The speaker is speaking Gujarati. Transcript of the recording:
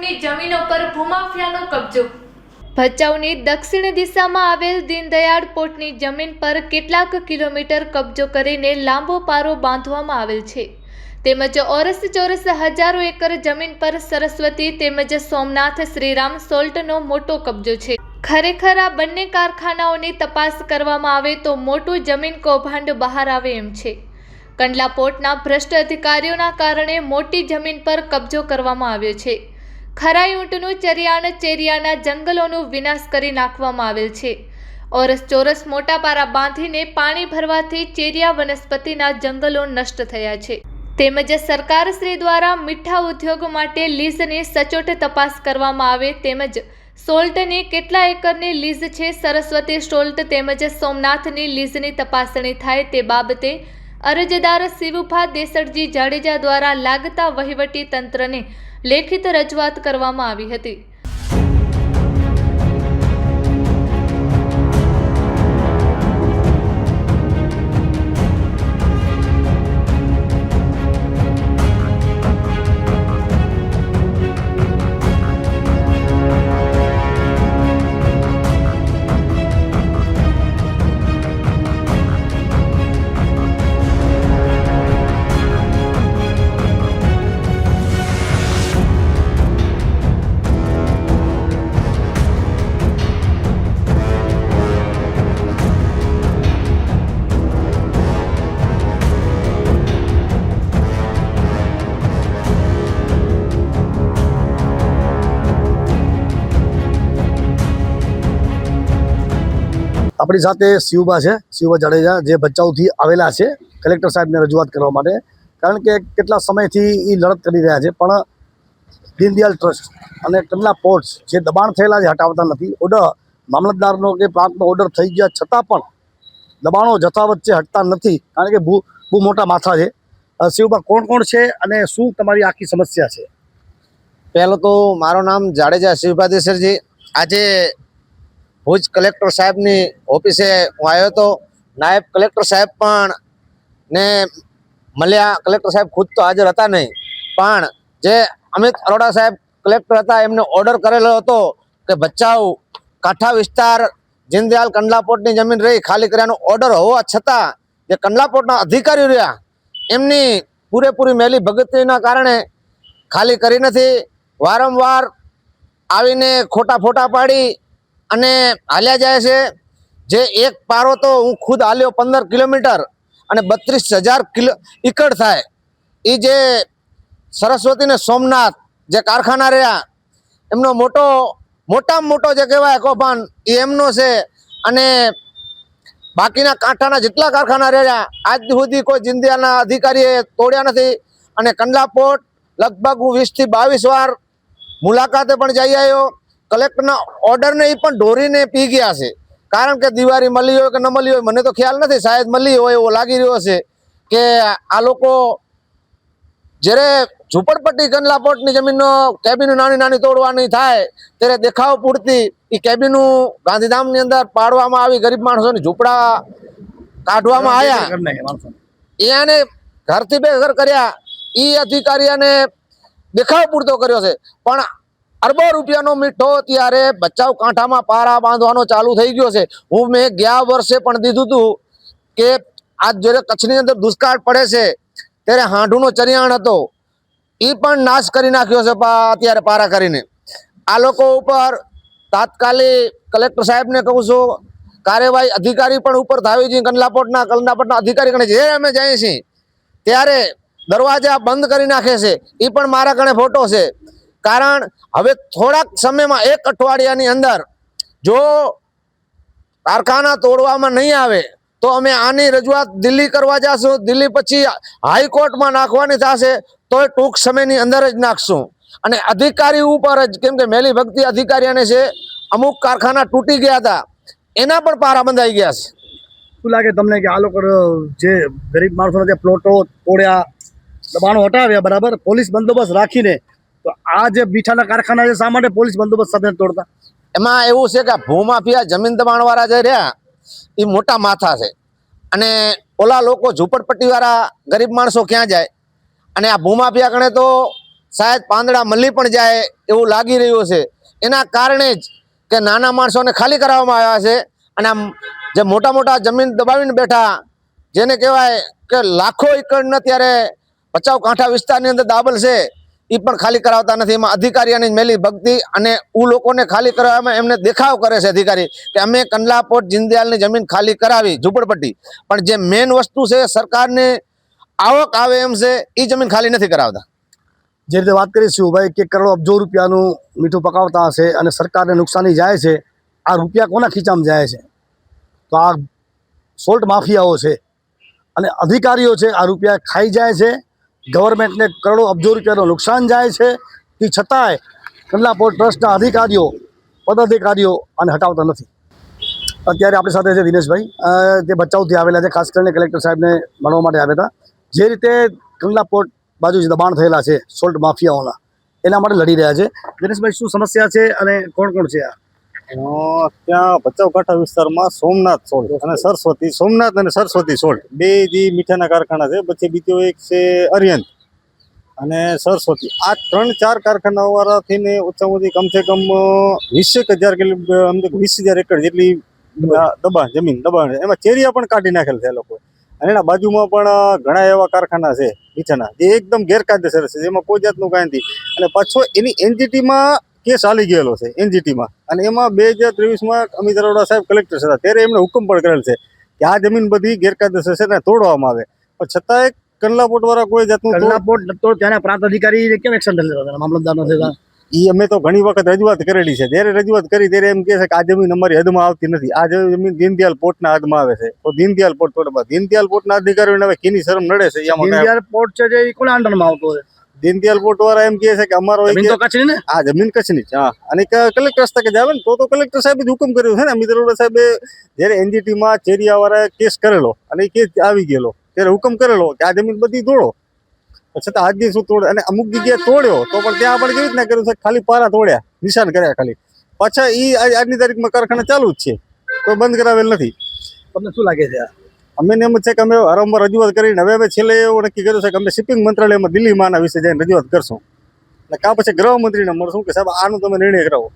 પોર્ટની જમીનો પર ભૂમાફિયાનો કબજો। ભચાઉની દક્ષિણ દિશામાં આવેલ દીનદયાળ પોર્ટની જમીન પર કેટલાક કિલોમીટર કબજો કરીને લાંબો પારો બાંધવામાં આવેલ છે। તેમજ ઓરસ ચોરસ હજારો એકર જમીન પર સરસ્વતી તેમજ સોમનાથ શ્રીરામ સોલ્ટનો મોટો કબજો છે। ખરેખર આ બંને કારખાનાઓની તપાસ કરવામાં આવે તો મોટું જમીન કૌભાંડ બહાર આવે એમ છે। કંડલા પોર્ટના ભ્રષ્ટ અધિકારીઓના કારણે મોટી જમીન પર કબજો કરવામાં આવ્યો છે। ખરાઈ ઊંટનું ચેરિયાના જંગલોનો વિનાશ કરી નાખવામાં આવેલ છે। ઓરસ ચોરસ મોટા પારા બાંધીને પાણી ભરવાથી ચેરિયા વનસ્પતિના જંગલો નષ્ટ થયા છે। તેમજ સરકારશ્રી દ્વારા મીઠા ઉદ્યોગ માટે લીઝની સચોટ તપાસ કરવામાં આવે તેમજ સોલ્ટની કેટલા એકરની લીઝ છે, સરસ્વતી સોલ્ટ તેમજ સોમનાથની લીઝની તપાસણી થાય તે બાબતે અરજદાર શિવુભા દેસડજી જાડેજા દ્વારા લાગતા વહીવટી તંત્રને લેખિત રજૂઆત કરવામાં આવી હતી। अपनी साथे शिवभा है, शिवभा जाडेजा जे भचाउथी आवेला छे कलेक्टर साहेब ने रजूआत करवा माटे। कारण के केटला समयथी ई लड़त करी रह्या छे पण दीनदयाल ट्रस्ट अने कंडला पोर्ट्स जे दबाण थयेला छे हटावता नथी। ऑर्डर मामलतदारनो के प्रांतनो ऑर्डर थई गया छतां पण दबाणो यथावत छे, हटता नथी। कारण के बહુ मोटा माथा छे। शिवभा कोण कोण छे अने शुं तमारी आखी समस्या छे? पहलो तो मारो नाम जाडेजा शिवभा देसरजी। आज भुज कलेक्टर साहेब नी ऑफिसे हूँ आयो तो नायब कलेक्टर साहेब पण ने मल्या। कलेक्टर साहेब खुद तो हाजर हता नहीं पण जे अमित अरोड़ा साहेब कलेक्टर हता एमने ऑर्डर करेलो हतो के भचाउ कांठा विस्तार दीनदयाल कंडला पोर्टनी जमीन रही खाली कर्यानो ऑर्डर होवा छतां जे कंडला पोर्टना अधिकारी रह्या एमनी पूरेपूरी मेली भगतीना कारणे खाली करी नथी। वारंवार आवीने खोटा फोटा पाड़ी अने हाल्या जाए छे। जे एक पारो तो हूँ खुद हाल्यो 15 किलोमीटर अने 32,000 एकड़ थाय। ई जे सरस्वती ने सोमनाथ जे कारखाना रह्या एमनो मोटा मोटो जे कहेवाय कौभांड ई एमनो छे। अने बाकीना कांठाना जेटला कारखाना रह्या आज सुधी कोई दीनदयालना अधिकारीए तोड्या नथी। अने कंडला पोर्ट लगभग हूँ 20 થી 22 वार मुलाकाते पण जई आव्यो। कलेक्टरना ऑर्डर ने पण ढोरीने पी गया है। कारण के दिवारी मळी होय के न मळी होय मने तो ख्याल नहीं, शायद मळी होय एवो लागी रह्यो छे के आ लोको ज्यारे झूपड़पट्टी कंडला पोर्टनी जमीननो केबिनो नानी नानी तोड़वानी थाय त्यारे देखाव पूरती ई केबिनो गांधीधामनी अंदर पाडवामां आवी गरीब माणसोनी झूपड़ा काढवामां आया। एने घरथी बेघर कर्या ई अधिकारीने देखाव पूरतो कर्यो छे। पण अरबों रूपियानो मीठो त्यारे भचाउ कांठामां पारा बांधवानो चालू थई गयो छे। हूँ मैं गया वर्षे पण दीधुं हतुं के आज ज्यारे कच्छनी अंदर दुष्काळ पड़े छे त्यारे हांडूनो चरियाण हतो ई पण नाश करी नाख्यो छे अत्यारे पारा करीने। आ लोको उपर तात्कालिक कलेक्टर साहेब ने कहूं छुं कार्यवाही अधिकारी पण उपर धावी जी। कंडला पोर्टना अधिकारी कणे जे अमे जाईए छीए त्यारे दरवाजा बंद करी नाखे छे। ई पण मारा कणे फोटो छे। कारण हवे थोड़ा समय में 1 अठवाडियानी अंदर जो कारखाना तोड़वामां नहीं आवे तो अमे आनी रजूआत दिल्ली करवा जाशुं। दिल्ली पछी हाईकोर्ट में नाखवानी थशे तो टूंक समयनी अंदर ज नाखशुं। अने अधिकारी उपर ज केम के मेली भक्ति अधिकारीने छे अमुक कारखाना तूटी गया था एना पण पारा बंधाई गया छे। शुं लागे तमने के आ लोको जे गरीब माणसोना जे प्लॉटो तोड्या दबाणो हटाव्या बराबर पोलीस बंदोबस्त राखीने तो आज बीठाना कारखाना है शा माटे पोलीस बंदोबस्त साथे तोड़ता? एमां एवुं छे के भूमाफिया जमीन दबाणवाळा जे रह्या ई मोटा माथा छे। अने ओला लोको झूपड़पट्टी वाळा गरीब माणसो क्यां जाय? अने आ भूमाफिया कणे तो શાયદ પાંદડા મળી પણ જાય એવું લાગી રહ્યું છે. એના કારણે જ કે નાના માણસોને ખાલી કરાવવામાં આવ્યા છે અને આમ જે મોટા મોટા જમીન દબાવીને બેઠા, જેને કહેવાય કે લાખો એકડના ત્યારે ભચાઉ કાંઠા વિસ્તારની અંદર દાબલ છે, એ પણ ખાલી કરાવતા નથી. એમાં અધિકારીઓની મેલી ભક્તિ અને લોકોને ખાલી કરાવવામાં એમને દેખાવ કરે છે અધિકારી કે અમે કંડલાપોટ જીનદયાલની જમીન ખાલી કરાવી ઝૂંપડપટ્ટી, પણ જે મેઇન વસ્તુ છે સરકારને આવક આવે એમ છે એ જમીન ખાલી નથી કરાવતા. જે રીતે વાત કરી શિવભાઈ કે કરોડો અબજો રૂપિયાનું મીઠું પકાવતા હશે અને સરકારને નુકસાની જાય છે, આ રૂપિયા કોના ખીચામાં જાય છે? તો આ સોલ્ટ માફિયાઓ છે અને અધિકારીઓ છે. આ રૂપિયા ખાઈ જાય છે, ગવર્મેન્ટને કરોડો અબજો રૂપિયાનું નુકસાન જાય છે. તે છતાંય કંડલા પોર્ટ ટ્રસ્ટના અધિકારીઓ, પદાધિકારીઓ આને હટાવતા નથી. અત્યારે આપણી સાથે છે દિનેશભાઈ, જે ભચાઉથી આવેલા છે, ખાસ કરીને કલેક્ટર સાહેબને મળવા માટે આવ્યા હતા. જે રીતે કંડલા પોર્ટ બાજુ જે દબાણ થયેલા છે સોલ્ટ માફિયાઓના, એના માટે લડી રહ્યા છે. દિનેશભાઈ, શું સમસ્યા છે અને કોણ કોણ છે આ? ત્યાં ભચાઉ કાંઠા વિસ્તારમાં સોમનાથ સોલ્ટ અને સરસ્વતી, સોમનાથ અને સરસ્વતી સોલ્ટ બે જે મીઠાના કારખાના છે. પછી બીજો એક છે અરિયંત અને સરસ્વતી. આ 3-4 કારખાનાવાળાથી ને ઓછામાં ઓછી કમસે કમ 20,000 એકડ જેટલી જમીન દબાણ છે. એમાં ચેરિયા પણ કાઢી નાખેલ છે એ લોકો. અને એના બાજુમાં પણ ઘણા એવા કારખાના છે મીઠાના જે એકદમ ગેરકાયદેસર છે, જેમાં કોઈ જાતનું કાંઈ નથી. અને પાછો એની એનજીટીમાં કેસ ચાલી ગયેલો છે એનજીટીમાં. અને એમાં 2023માં અમિત અરોડા સાહેબ કલેક્ટર હતા, ત્યારે એમણે હુકમ પણ કરેલ છે કે આ જમીન બધી ગેરકાયદેસર છે ને તોડવામાં આવે. પણ છતાંય કંડલા પોર્ટ વાળા કોઈ જાતનું કંડલા પોર્ટ તો ત્યાંના પ્રાંત અધિકારી કેમ એક્શન લેતા? મામલતદાર નથી? એ અમે તો ઘણી વખત રજૂઆત કરેલી છે. જ્યારે રજૂઆત કરી ત્યારે એમ કહે છે કે આ જમીન અમારી હદમાં આવતી નથી, આ જમીન દીનદયાલ પોર્ટના હદમાં આવે છે. તો દીનદયાલ પોર્ટ તોડવા, દીનદયાલ પોર્ટના અધિકારીઓને હવે કેની શરમ નડે છે? દીનદયાલ પોર્ટ છે જે કોના અંડરમાં આવતો હોય? દીનદયાલ પોર્ટ વાળા એમ કહે છે કે અમારો જમીન તો કચ્છની ને? આ જમીન કચ્છની છે. હા, અને કલેક્ટર હસ્તકે જ આવે ને, તો કલેક્ટર સાહેબે જ હુકમ કર્યો છે ને. અમિત અરોડા સાહેબે જ્યારે એનજીટીમાં ચેરિયા વાળાએ કેસ કરેલો અને એ કેસ આવી ગયેલો, ત્યારે હુકમ કરેલો કે આ જમીન બધી તોડો. છતાં આજની શું તોડે? અને અમુક જગ્યાએ તોડ્યો તો પણ ત્યાં આપણે કેવી રીતના કર્યું છે? ખાલી પારા તોડ્યા, નિશાન કર્યા ખાલી. પાછા આજની તારીખમાં કારખાના ચાલુ જ છે, કોઈ બંધ કરાવેલ નથી. તમને શું લાગે છે? અમે એમ જ છે કે અમે વારંવાર રજૂઆત કરીને હવે અમે છેલ્લે એવું નક્કી કર્યું છે કે અમે શિપિંગ મંત્રાલયમાં દિલ્હીમાં આના વિશે જઈને રજૂઆત કરશું, અને કાં પછી ગૃહમંત્રીને મળશું કે સાહેબ આનું તમે નિર્ણય કરાવો.